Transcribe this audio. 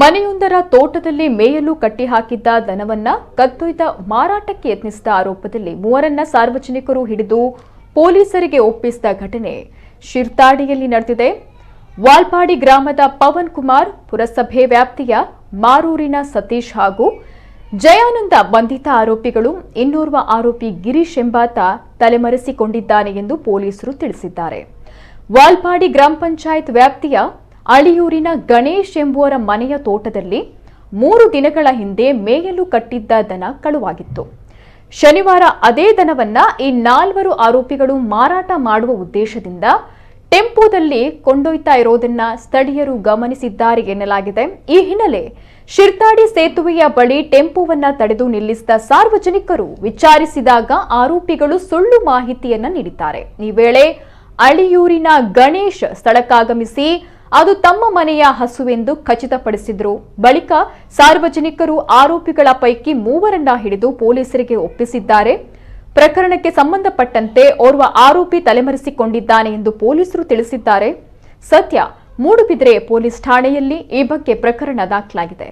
ಮನೆಯೊಂದರ ತೋಟದಲ್ಲಿ ಮೇಯಲು ಕಟ್ಟಿಹಾಕಿದ್ದ ದನವನ್ನ ಕದ್ದೊಯ್ದ ಮಾರಾಟಕ್ಕೆ ಯತ್ನಿಸಿದ ಆರೋಪದಲ್ಲಿ ಮೂವರನ್ನ ಸಾರ್ವಜನಿಕರು ಹಿಡಿದು ಪೊಲೀಸರಿಗೆ ಒಪ್ಪಿಸಿದ ಘಟನೆ ಶಿರ್ತಾಡಿಯಲ್ಲಿ ನಡೆದಿದೆ. ವಾಲ್ಪಾಡಿ ಗ್ರಾಮದ ಪವನ್ ಕುಮಾರ್, ಪುರಸಭೆ ವ್ಯಾಪ್ತಿಯ ಮಾರೂರಿನ ಸತೀಶ್ ಹಾಗೂ ಜಯಾನಂದ ಬಂಧಿತ ಆರೋಪಿಗಳು. ಇನ್ನೋರ್ವ ಆರೋಪಿ ಗಿರೀಶ್ ಎಂಬಾತ ತಲೆಮರೆಸಿಕೊಂಡಿದ್ದಾನೆ ಎಂದು ಪೊಲೀಸರು ತಿಳಿಸಿದ್ದಾರೆ. ವಾಲ್ಪಾಡಿ ಗ್ರಾಮ ಪಂಚಾಯತ್ ವ್ಯಾಪ್ತಿಯ ಅಳಿಯೂರಿನ ಗಣೇಶ್ ಎಂಬುವರ ಮನೆಯ ತೋಟದಲ್ಲಿ 3 ದಿನಗಳ ಹಿಂದೆ ಮೇಯಲು ಕಟ್ಟಿದ್ದ ದನ ಕಳುವಾಗಿತ್ತು. ಶನಿವಾರ ಅದೇ ದನವನ್ನ ಈ 4 ಆರೋಪಿಗಳು ಮಾರಾಟ ಮಾಡುವ ಉದ್ದೇಶದಿಂದ ಟೆಂಪೋದಲ್ಲಿ ಕೊಂಡೊಯ್ತಾ ಇರೋದನ್ನ ಸ್ಥಳೀಯರು ಗಮನಿಸಿದ್ದಾರೆ ಎನ್ನಲಾಗಿದೆ. ಈ ಹಿನ್ನೆಲೆ ಶಿರ್ತಾಡಿ ಸೇತುವೆಯ ಬಳಿ ಟೆಂಪೋವನ್ನ ತಡೆದು ನಿಲ್ಲಿಸಿದ ಸಾರ್ವಜನಿಕರು ವಿಚಾರಿಸಿದಾಗ ಆರೋಪಿಗಳು ಸುಳ್ಳು ಮಾಹಿತಿಯನ್ನ ನೀಡಿದ್ದಾರೆ. ಈ ವೇಳೆ ಅಳಿಯೂರಿನ ಗಣೇಶ್ ಸ್ಥಳಕ್ಕಾಗಮಿಸಿ ಅದು ತಮ್ಮ ಮನೆಯ ಹಸುವೆಂದು ಖಚಿತಪಡಿಸಿದ್ರು. ಬಳಿಕ ಸಾರ್ವಜನಿಕರು ಆರೋಪಿಗಳ ಪೈಕಿ 3ರನ್ನ ಹಿಡಿದು ಪೊಲೀಸರಿಗೆ ಒಪ್ಪಿಸಿದ್ದಾರೆ. ಪ್ರಕರಣಕ್ಕೆ ಸಂಬಂಧಪಟ್ಟಂತೆ ಓರ್ವ ಆರೋಪಿ ತಲೆಮರೆಸಿಕೊಂಡಿದ್ದಾನೆ ಎಂದು ಪೊಲೀಸರು ತಿಳಿಸಿದ್ದಾರೆ. ಸದ್ಯ ಮೂಡುಬಿದಿರೆ ಪೊಲೀಸ್ ಠಾಣೆಯಲ್ಲಿ ಈ ಬಗ್ಗೆ ಪ್ರಕರಣ ದಾಖಲಾಗಿದೆ.